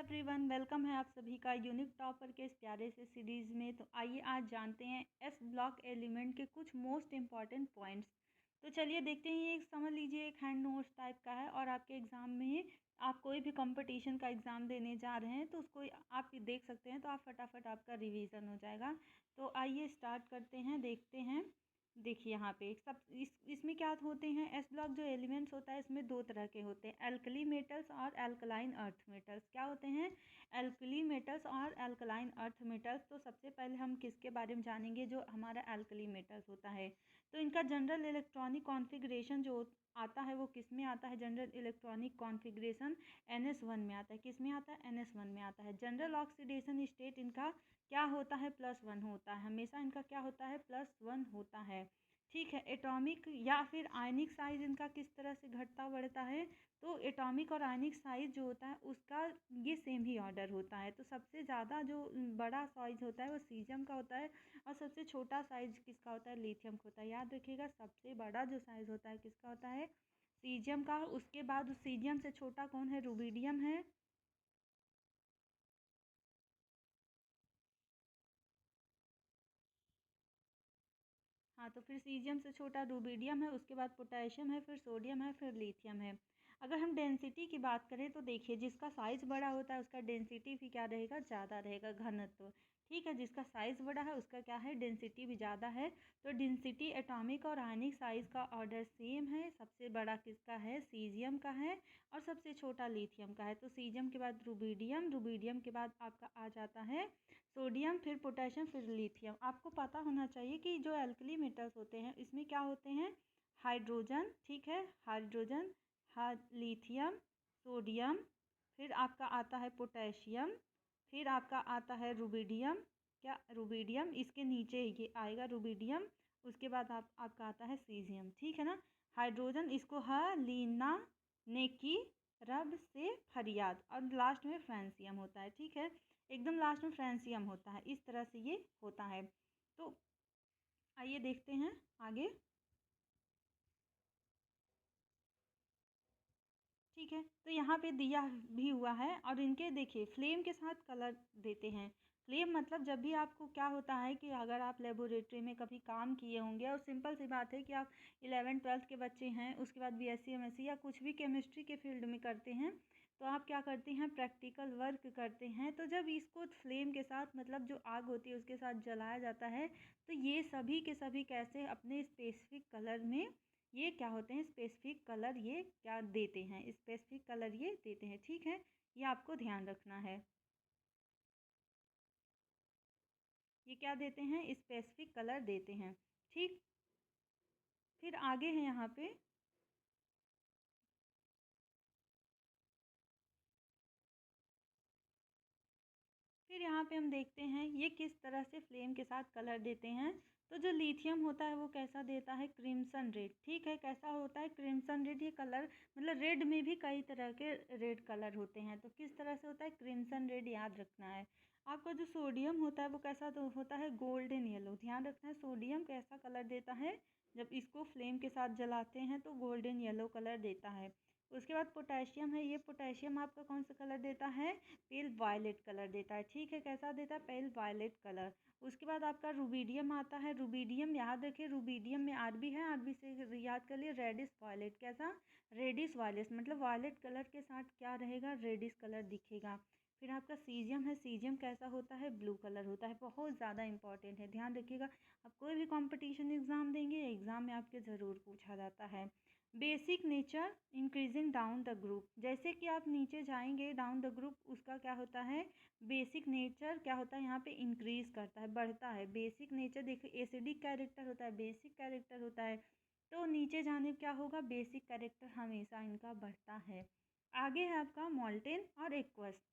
Everyone, welcome है आप सभी का यूनिक टॉपर के इस प्यारे से सीरीज़ में। तो आइए आज जानते हैं एस ब्लॉक एलिमेंट के कुछ मोस्ट इम्पॉर्टेंट पॉइंट्स। तो चलिए देखते हैं। ये समझ लीजिए एक हैंड नोट्स टाइप का है और आपके एग्ज़ाम में आप कोई भी कंपटीशन का एग्ज़ाम देने जा रहे हैं तो उसको आप देख सकते हैं, तो आप फटाफट आपका रिवीजन हो जाएगा। तो आइए स्टार्ट करते हैं, देखते हैं। देखिए यहाँ पे सब इसमें क्या होते हैं, एस ब्लॉक जो एलिमेंट्स होता है इसमें दो तरह के होते हैं, एल्कली मेटल्स और एल्कलाइन अर्थ मेटल्स। क्या होते हैं, एल्कली मेटल्स और एल्कलाइन अर्थ मेटल्स। तो सबसे पहले हम किसके बारे में जानेंगे, जो हमारा एल्कली मेटल्स होता है। तो इनका जनरल इलेक्ट्रॉनिक कॉन्फ़िगरेशन जो आता है वो किस में आता है, जनरल इलेक्ट्रॉनिक कॉन्फ़िगरेशन NS1 में आता है। किस में आता है, NS1 में आता है। जनरल ऑक्सीडेशन स्टेट इनका क्या होता है, +1 होता है। हमेशा इनका क्या होता है, +1 होता है। ठीक है। एटॉमिक या फिर आयनिक साइज़ इनका किस तरह से घटता बढ़ता है, तो एटॉमिक और आयनिक साइज़ जो होता है उसका ये सेम ही ऑर्डर होता है। तो सबसे ज़्यादा जो बड़ा साइज़ होता है वो सीजियम का होता है और सबसे छोटा साइज़ किसका होता है, लिथियम का होता है। याद रखिएगा, सबसे बड़ा जो साइज़ होता है किसका होता है, सीजियम का। उसके बाद उस सीजियम से छोटा कौन है, रुबिडियम है। हाँ, तो फिर सीजियम से छोटा रुबिडियम है, उसके बाद पोटेशियम है, फिर सोडियम है, फिर लिथियम है। अगर हम डेंसिटी की बात करें तो देखिए, जिसका साइज़ बड़ा होता है उसका डेंसिटी भी क्या रहेगा, ज़्यादा रहेगा, घनत्व। ठीक है, जिसका साइज़ बड़ा है उसका क्या है, डेंसिटी भी ज़्यादा है। तो डेंसिटी एटॉमिक और आयनिक साइज़ का ऑर्डर सेम है। सबसे बड़ा किसका है, सीजियम का है, और सबसे छोटा लिथियम का है। तो सीजियम के बाद रुबिडियम, रुबिडियम के बाद आपका आ जाता है सोडियम, फिर पोटेशियम, फिर लिथियम। आपको पता होना चाहिए कि जो एल्कली मेटल्स होते हैं इसमें क्या होते हैं, हाइड्रोजन। ठीक है, हाइड्रोजन, लिथियम, सोडियम, फिर आपका आता है पोटेशियम, फिर आपका आता है रुबिडियम। क्या, रुबिडियम, इसके नीचे ये आएगा रुबिडियम। उसके बाद आपका आता है सीजियम। ठीक है ना। हाइड्रोजन इसको लीना, नेकी, रब से फरियाद, और लास्ट में फ्रांसियम होता है। ठीक है, एकदम लास्ट में फ्रांसियम होता है। इस तरह से ये होता है। तो आइए देखते हैं आगे। ठीक है, तो यहाँ पे दिया भी हुआ है और इनके देखिए फ्लेम के साथ कलर देते हैं। फ्लेम मतलब जब भी आपको क्या होता है कि अगर आप लेबोरेटरी में कभी काम किए होंगे, और सिंपल सी बात है कि आप 11th-12th के बच्चे हैं, उसके बाद BSc MSc या कुछ भी केमिस्ट्री के फील्ड में करते हैं, तो आप क्या करते हैं, प्रैक्टिकल वर्क करते हैं। तो जब इसको फ्लेम के साथ, मतलब जो आग होती है उसके साथ जलाया जाता है, तो ये सभी के सभी कैसे अपने स्पेसिफिक कलर में ये क्या होते हैं, स्पेसिफिक कलर ये क्या देते हैं, स्पेसिफिक कलर ये देते हैं। ठीक है, ये आपको ध्यान रखना है। ये क्या देते हैं, स्पेसिफिक कलर देते हैं। ठीक, फिर आगे है यहाँ पे। फिर यहाँ पे हम देखते हैं ये किस तरह से फ्लेम के साथ कलर देते हैं। तो जो लिथियम होता है वो कैसा देता है, क्रिम्सन रेड। ठीक है, कैसा होता है, क्रिम्सन रेड। ये कलर मतलब रेड में भी कई तरह के रेड कलर होते हैं, तो किस तरह से होता है, क्रिम्सन रेड, याद रखना है। आपका जो सोडियम होता है वो कैसा तो होता है, गोल्डन येलो। ध्यान रखना है, सोडियम कैसा कलर देता है, जब इसको फ्लेम के साथ जलाते हैं तो गोल्डन येलो कलर देता है। उसके बाद पोटेशियम है, ये पोटेशियम आपका कौन सा कलर देता है, पेल वायलेट कलर देता है। ठीक है, कैसा देता है, पेल वायलेट कलर। उसके बाद आपका रुबिडियम आता है। रुबिडियम याद रखिए, रुबिडियम में आरबी है, आरबी से याद कर लिए, रेडिश वायलेट। कैसा, रेडिश वायलेट, मतलब वायलेट कलर के साथ क्या रहेगा, रेडिश कलर दिखेगा। फिर आपका सीजियम है, सीजियम कैसा होता है, ब्लू कलर होता है। बहुत ज़्यादा इंपॉर्टेंट है, ध्यान रखिएगा। आप कोई भी कंपटीशन एग्ज़ाम देंगे, एग्ज़ाम में आपके ज़रूर पूछा जाता है। Basic nature increasing down the group, जैसे कि आप नीचे जाएंगे डाउन द ग्रुप, उसका क्या होता है, बेसिक नेचर क्या होता है, यहाँ पे इंक्रीज करता है, बढ़ता है। बेसिक नेचर देखिए, एसिडिक कैरेक्टर होता है, बेसिक कैरेक्टर होता है। तो नीचे जाने क्या होगा, बेसिक कैरेक्टर हमेशा इनका बढ़ता है। आगे है आपका मॉल्टेन और एक्वस।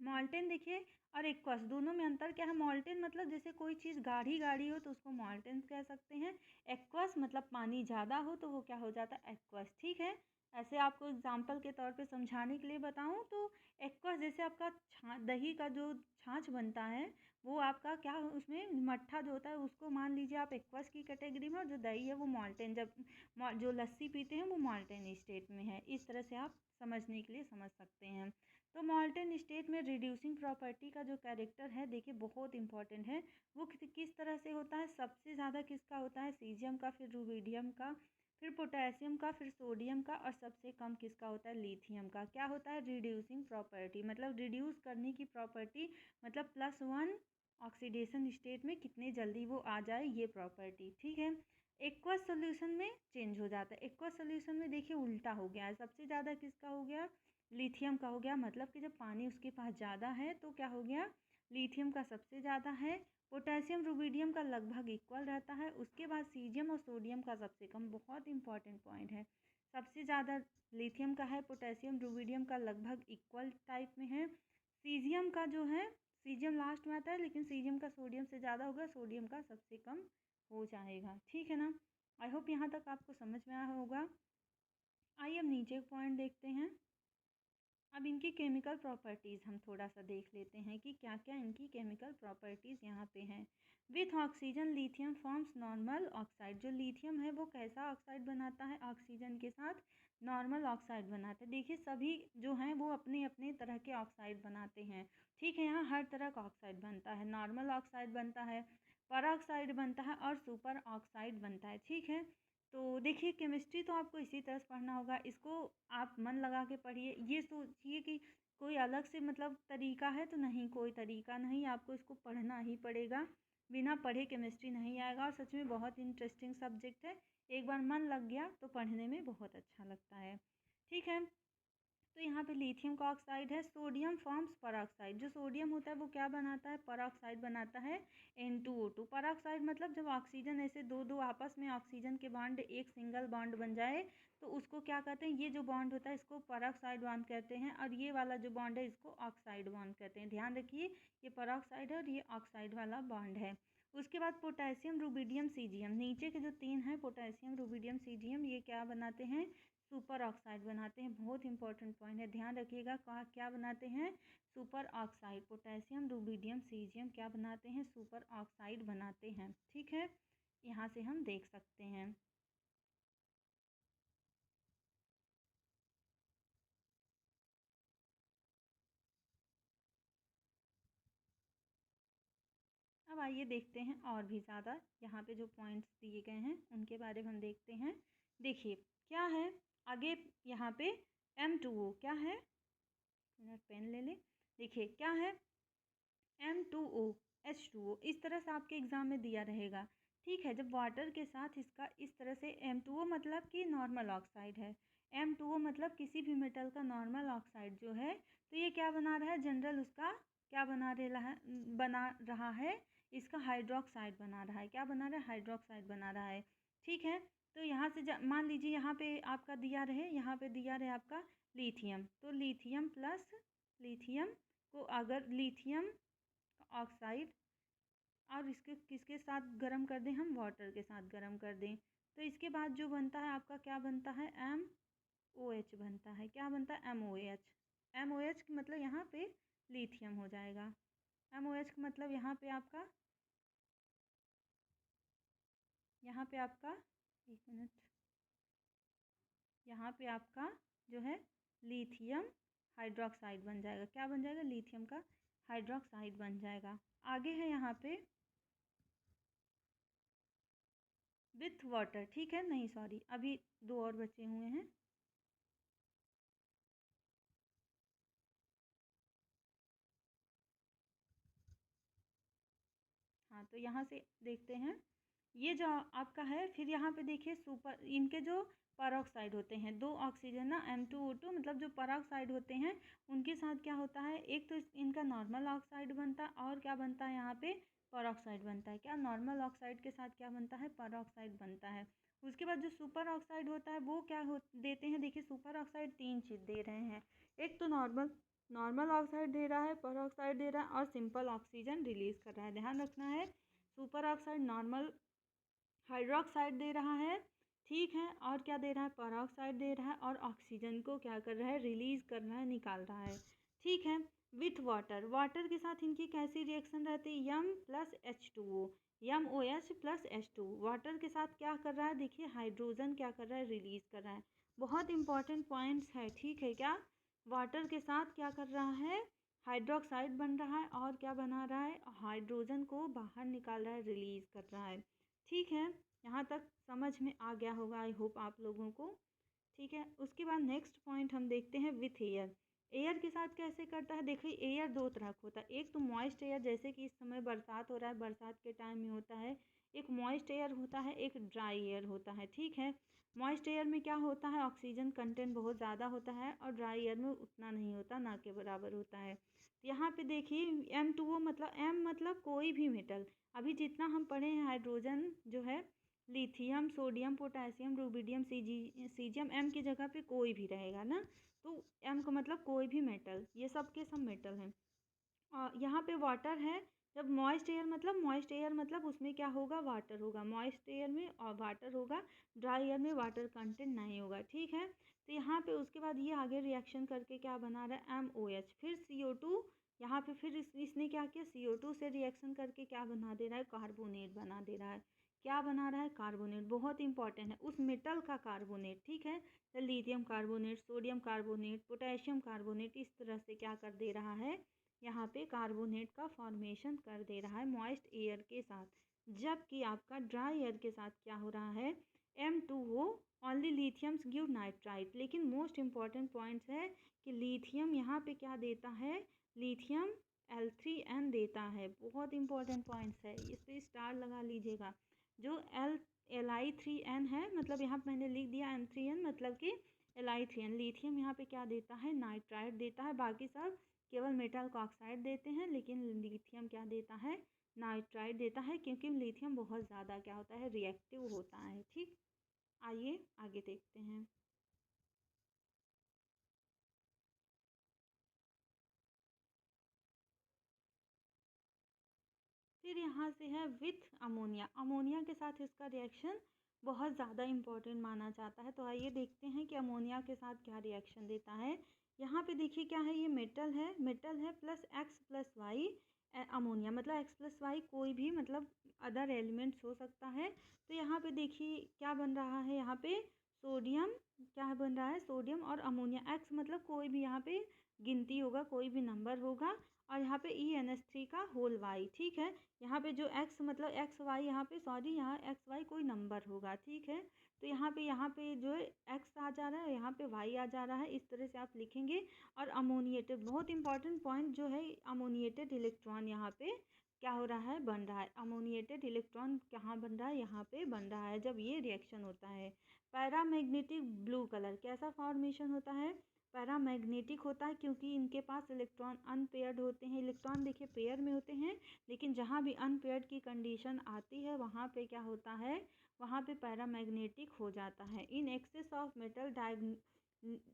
मॉल्टेन देखिए और एक्वस, दोनों में अंतर क्या है। मॉल्टेन मतलब जैसे कोई चीज़ गाढ़ी गाढ़ी हो तो उसको मॉल्टेन कह सकते हैं। एक्वस मतलब पानी ज़्यादा हो तो वो क्या हो जाता है, एक्वस। ठीक है, ऐसे आपको एग्जांपल के तौर पे समझाने के लिए बताऊं तो एक्वस जैसे आपका दही का जो छाछ बनता है वो आपका क्या, उसमें मट्ठा जो होता है उसको मान लीजिए आप एक्वस की कैटेगरी में, और जो दही है वो मॉल्टेन, जब जो लस्सी पीते हैं वो मॉल्टेन स्टेट में है। इस तरह से आप समझने के लिए समझ सकते हैं। तो मॉल्टन स्टेट में रिड्यूसिंग प्रॉपर्टी का जो कैरेक्टर है देखिए बहुत इंपॉर्टेंट है। वो किस तरह से होता है, सबसे ज़्यादा किसका होता है, सीजियम का, फिर रुबिडियम का, फिर पोटेशियम का, फिर सोडियम का, और सबसे कम किसका होता है, लिथियम का। क्या होता है, रिड्यूसिंग प्रॉपर्टी, मतलब रिड्यूस करने की प्रॉपर्टी, मतलब +1 ऑक्सीडेशन स्टेट में कितने जल्दी वो आ जाए, ये प्रॉपर्टी। ठीक है, एक्वस सोल्यूशन में चेंज हो जाता है। एक्वस सोल्यूशन में देखिए उल्टा हो गया है, सबसे ज़्यादा किसका हो गया, लिथियम का हो गया। मतलब कि जब पानी उसके पास ज़्यादा है तो क्या हो गया, लिथियम का सबसे ज़्यादा है। पोटेशियम रुबिडियम का लगभग इक्वल रहता है। उसके बाद सीजियम और सोडियम का सबसे कम। बहुत इंपॉर्टेंट पॉइंट है, सबसे ज़्यादा लिथियम का है, पोटेशियम रुबिडियम का लगभग इक्वल टाइप में है। सीजियम का जो है, सीजियम लास्ट में आता है, लेकिन सीजियम का सोडियम से ज़्यादा होगा, सोडियम का सबसे कम हो जाएगा। ठीक है ना, आई होप यहाँ तक आपको समझ में आया होगा। आइए अब नीचे पॉइंट देखते हैं। अब इनकी केमिकल प्रॉपर्टीज़ हम थोड़ा सा देख लेते हैं कि क्या क्या इनकी केमिकल प्रॉपर्टीज़ यहाँ पे हैं। With oxygen lithium forms normal oxide. जो लिथियम है वो कैसा ऑक्साइड बनाता है, ऑक्सीजन के साथ नॉर्मल ऑक्साइड बनाते हैं। देखिए सभी जो हैं वो अपने अपने तरह के ऑक्साइड बनाते हैं। ठीक है, यहाँ हर तरह का ऑक्साइड बनता है, नॉर्मल ऑक्साइड बनता है, परऑक्साइड बनता है, और सुपर ऑक्साइड बनता है। ठीक है, तो देखिए केमिस्ट्री तो आपको इसी तरह से पढ़ना होगा, इसको आप मन लगा के पढ़िए। ये सोचिए कि कोई अलग से मतलब तरीका है, तो नहीं, कोई तरीका नहीं, आपको इसको पढ़ना ही पड़ेगा। बिना पढ़े केमिस्ट्री नहीं आएगा, और सच में बहुत इंटरेस्टिंग सब्जेक्ट है। एक बार मन लग गया तो पढ़ने में बहुत अच्छा लगता है। ठीक है, तो यहाँ पे लिथियम का ऑक्साइड है, सोडियम फॉर्म्स परऑक्साइड। जो सोडियम होता है वो क्या बनाता है, परऑक्साइड बनाता है, N2O2। परऑक्साइड मतलब जब ऑक्सीजन ऐसे दो दो आपस में ऑक्सीजन के बॉन्ड एक सिंगल बॉन्ड बन जाए तो उसको क्या कहते हैं, ये जो बॉन्ड होता है इसको परऑक्साइड बॉन्ड कहते हैं, और ये वाला जो बॉन्ड है इसको ऑक्साइड बॉन्ड कहते हैं। ध्यान रखिए, ये परऑक्साइड है और ये ऑक्साइड वाला बॉन्ड है। उसके बाद पोटेशियम रुबिडियम सीजियम, नीचे के जो तीन हैं पोटेशियम रुबिडियम सीजियम, ये क्या बनाते हैं, सुपर ऑक्साइड बनाते हैं। बहुत इंपॉर्टेंट पॉइंट है, ध्यान रखिएगा, कहाँ क्या बनाते हैं, super oxide. Potassium rubidium caesium क्या बनाते हैं, सुपर ऑक्साइड बनाते हैं। ठीक है, यहाँ से हम देख सकते हैं। अब आइए देखते हैं और भी ज़्यादा यहाँ पे जो पॉइंट्स दिए गए हैं उनके बारे में हम देखते हैं। देखिए क्या है आगे यहाँ पे, M2O क्या है, मिनट पेन ले ले। देखिए क्या है, M2O H2O, इस तरह से आपके एग्ज़ाम में दिया रहेगा। ठीक है, जब वाटर के साथ इसका इस तरह से M2O मतलब कि नॉर्मल ऑक्साइड है, M2O मतलब किसी भी मेटल का नॉर्मल ऑक्साइड जो है, तो ये क्या बना रहा है, जनरल उसका क्या बना रहा है, इसका हाइड्रोक्साइड बना रहा है। क्या बना रहा है, हाइड्रोक्साइड बना रहा है। ठीक है, तो यहाँ से मान लीजिए यहाँ पे आपका दिया रहे, यहाँ पे दिया रहे आपका लिथियम, तो लिथियम प्लस लिथियम को अगर लिथियम ऑक्साइड और इसके किसके साथ गर्म कर दें, हम वाटर के साथ गर्म कर दें, तो इसके बाद जो बनता है आपका क्या बनता है, MOH बनता है। क्या बनता है, MOH। MOH मतलब यहाँ पे लिथियम हो जाएगा। MOH का मतलब यहाँ पे आपका एक मिनट, यहाँ पे आपका जो है लिथियम हाइड्रोक्साइड बन जाएगा। क्या बन जाएगा, लिथियम का हाइड्रोक्साइड बन जाएगा। आगे है यहाँ पे विथ वाटर। ठीक है, नहीं सॉरी, अभी दो और बचे हुए हैं। हाँ, तो यहाँ से देखते हैं, ये जो आपका है, फिर यहाँ पे देखिए सुपर, इनके जो परऑक्साइड होते हैं, दो ऑक्सीजन ना, M2O2 मतलब जो परऑक्साइड होते हैं उनके साथ क्या होता है, एक तो इनका नॉर्मल ऑक्साइड बनता है और क्या बनता है यहाँ पे, परऑक्साइड बनता है। क्या, नॉर्मल ऑक्साइड के साथ क्या बनता है, परऑक्साइड बनता है। उसके बाद जो सुपर ऑक्साइड होता है वो क्या देते हैं, देखिए सुपर ऑक्साइड तीन चीज़ दे रहे हैं, एक तो नॉर्मल नॉर्मल ऑक्साइड दे रहा है, परऑक्साइड दे रहा है, और सिंपल ऑक्सीजन रिलीज़ कर रहा है। ध्यान रखना है, सुपर ऑक्साइड नॉर्मल हाइड्रोक्साइड दे रहा है, ठीक है, और क्या दे रहा है, परऑक्साइड दे रहा है, और ऑक्सीजन को क्या कर रहा है, रिलीज़ कर रहा है, निकाल रहा है। ठीक है, विथ वाटर, वाटर के साथ इनकी कैसी रिएक्शन रहती है, M plus H2O, MOH plus H2। Water के साथ क्या कर रहा है, देखिए हाइड्रोजन क्या कर रहा है, रिलीज़ कर रहा है। बहुत इंपॉर्टेंट पॉइंट्स है, ठीक है क्या, वाटर के साथ क्या कर रहा है, हाइड्रोक्साइड बन रहा है और क्या बना रहा है, हाइड्रोजन को बाहर निकाल रहा है, रिलीज कर रहा है। ठीक है, यहाँ तक समझ में आ गया होगा आई होप आप लोगों को। ठीक है, उसके बाद नेक्स्ट पॉइंट हम देखते हैं विथ एयर। एयर के साथ कैसे करता है, देखिए एयर दो तरह का होता है, एक तो मॉइस्ट एयर जैसे कि इस समय बरसात हो रहा है, बरसात के टाइम में होता है, एक मॉइस्ट एयर होता है, एक ड्राई एयर होता है। ठीक है, मॉइस्ट एयर में क्या होता है, ऑक्सीजन कंटेंट बहुत ज़्यादा होता है और ड्राई एयर में उतना नहीं होता, ना के बराबर होता है। तो यहाँ पे देखिए M2O मतलब M मतलब कोई भी मेटल, अभी जितना हम पढ़े हैं हाइड्रोजन जो है, lithium, sodium, potassium, rubidium, caesium, M की जगह पे कोई भी रहेगा ना, तो एम का मतलब कोई भी मेटल, ये सब के सब मेटल हैं। यहाँ पे वाटर है, जब मॉइस्ट एयर मतलब उसमें क्या होगा, वाटर होगा, मॉइस्ट एयर में और वाटर होगा, ड्राई एयर में वाटर कंटेंट नहीं होगा। ठीक है, तो यहाँ पे उसके बाद ये आगे रिएक्शन करके क्या बना रहा है, MOH, फिर CO2, यहाँ पे फिर इसने क्या किया, CO2 से रिएक्शन करके क्या बना दे रहा है, कार्बोनेट बना दे रहा है। क्या बना रहा है, कार्बोनेट, बहुत इंपॉर्टेंट है, उस मेटल का कार्बोनेट। ठीक है, तो lithium carbonate, sodium carbonate, potassium carbonate, इस तरह से क्या कर दे रहा है, यहाँ पे कार्बोनेट का फॉर्मेशन कर दे रहा है मॉइस्ट एयर के साथ। जबकि आपका ड्राई एयर के साथ क्या हो रहा है, M2O ओनली लिथियम्स गिव नाइट्राइट। लेकिन मोस्ट इम्पॉर्टेंट पॉइंट्स है कि लिथियम यहाँ पे क्या देता है, लिथियम L3N देता है, बहुत इंपॉर्टेंट पॉइंट्स है, इस पर स्टार लगा लीजिएगा। जो Li3N है, मतलब यहाँ पे मैंने लिख दिया N3N मतलब कि Li3N, लिथियम यहाँ पे क्या देता है, नाइट्राइट देता है, बाकी सब केवल मेटल का ऑक्साइड देते हैं, लेकिन लिथियम क्या देता है, नाइट्राइट देता है, क्योंकि लिथियम बहुत ज़्यादा क्या होता है, रिएक्टिव होता है। ठीक, आइए आगे देखते हैं। फिर यहाँ से है विथ अमोनिया, अमोनिया के साथ इसका रिएक्शन बहुत ज़्यादा इम्पोर्टेंट माना जाता है। तो आइए देखते हैं कि अमोनिया के साथ क्या रिएक्शन देता है। यहाँ पे देखिए क्या है, ये मेटल है plus X plus Y, ammonia मतलब X प्लस वाई कोई भी मतलब अदर एलिमेंट्स हो सकता है। तो यहाँ पे देखिए क्या बन रहा है, यहाँ पे सोडियम, क्या बन रहा है, सोडियम और अमोनिया, X मतलब कोई भी यहाँ पे गिनती होगा, कोई भी नंबर होगा, और यहाँ पे ENH3 का होल वाई। ठीक है, यहाँ पे जो x मतलब एक्स वाई, यहाँ पे सॉरी यहाँ एक्स वाई कोई नंबर होगा। ठीक है, तो यहाँ पे जो है x आ जा रहा है, यहाँ पे y आ जा रहा है, इस तरह से आप लिखेंगे। और अमोनिएटेड, बहुत इंपॉर्टेंट पॉइंट जो है, अमोनिएटेड इलेक्ट्रॉन यहाँ पे क्या हो रहा है, बन रहा है, अमोनिएटेड इलेक्ट्रॉन कहाँ बन रहा है, यहाँ पे बन रहा है जब ये रिएक्शन होता है। पैरामैग्नेटिक ब्लू कलर कैसा फॉर्मेशन होता है, पैरामैग्नेटिक होता है, क्योंकि इनके पास इलेक्ट्रॉन अनपेयर्ड होते हैं। इलेक्ट्रॉन देखिए पेयर में होते हैं, लेकिन जहाँ भी अनपेयर्ड की कंडीशन आती है वहाँ पे क्या होता है, वहाँ पे पैरामैग्नेटिक हो जाता है। In excess of metal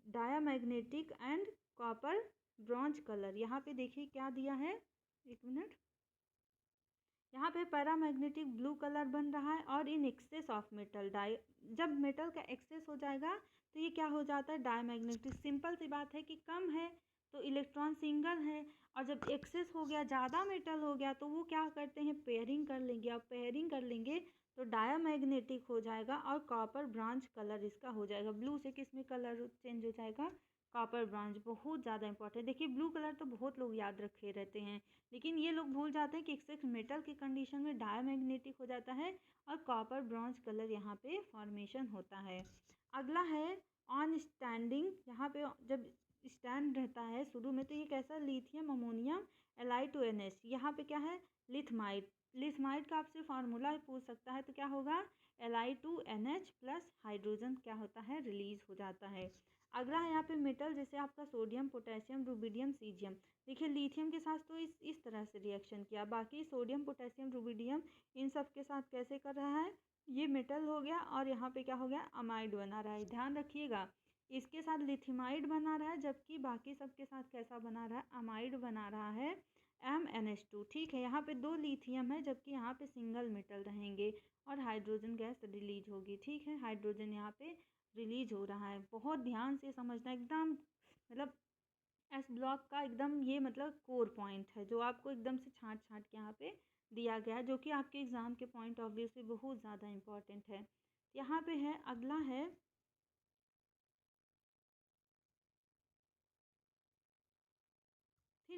diamagnetic and copper bronze colour, यहाँ पे देखिए क्या दिया है, एक मिनट, यहाँ पे पैरामैग्नेटिक ब्लू कलर बन रहा है। और इन एक्सेस ऑफ मेटल जब मेटल का एक्सेस हो जाएगा तो ये क्या हो जाता है, डायमैग्नेटिक। सिंपल सी बात है कि कम है तो इलेक्ट्रॉन सिंगल है, और जब एक्सेस हो गया, ज़्यादा मेटल हो गया, तो वो क्या करते हैं, पेयरिंग कर लेंगे। अब पेयरिंग कर लेंगे तो डायमैग्नेटिक हो जाएगा और कॉपर ब्रांच कलर इसका हो जाएगा। ब्लू से किस में कलर चेंज हो जाएगा, कॉपर ब्रांच, बहुत ज़्यादा इंपॉर्टेंट। देखिए ब्लू कलर तो बहुत लोग याद रखे रहते हैं, लेकिन ये लोग भूल जाते हैं कि एक्सेस मेटल की कंडीशन में डायमैग्नेटिक हो जाता है और कॉपर ब्रॉन्ज कलर यहाँ पे फॉर्मेशन होता है। अगला है ऑन स्टैंडिंग, यहाँ पे जब स्टैंड रहता है शुरू में तो ये कैसा, लिथियम अमोनियम Li2NH, यहाँ पे क्या है, लिथमाइड। लिथमाइड का आपसे फार्मूला पूछ सकता है, तो क्या होगा, Li2NH प्लस हाइड्रोजन क्या होता है, रिलीज हो जाता है। अगला है यहाँ पे मेटल, जैसे आपका सोडियम, पोटेशियम, रुबिडियम, सीजियम। देखिए लिथियम के साथ तो इस तरह से रिएक्शन किया, बाकी सोडियम, पोटेशियम, रुबिडियम इन सब के साथ कैसे कर रहा है, ये मेटल हो गया और यहाँ पे क्या हो गया, अमाइड बना रहा है। ध्यान रखिएगा, इसके साथ लिथिमाइड बना रहा है, जबकि बाकी सब के साथ कैसा बना रहा है, अमाइड बना रहा है, MnH2। ठीक है, यहाँ पे दो लिथियम है, जबकि यहाँ पे सिंगल मेटल रहेंगे और हाइड्रोजन गैस रिलीज होगी। ठीक है, हाइड्रोजन यहाँ पे रिलीज हो रहा है, बहुत ध्यान से समझना, एकदम मतलब एस ब्लॉक का एकदम ये मतलब कोर पॉइंट है, जो आपको एकदम से छांट छांट के यहाँ पे दिया गया है, जो कि आपके एग्ज़ाम के पॉइंट ऑफ व्यू से बहुत ज़्यादा इम्पॉर्टेंट है। यहाँ पे है, अगला है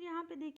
यहाँ पे देखिए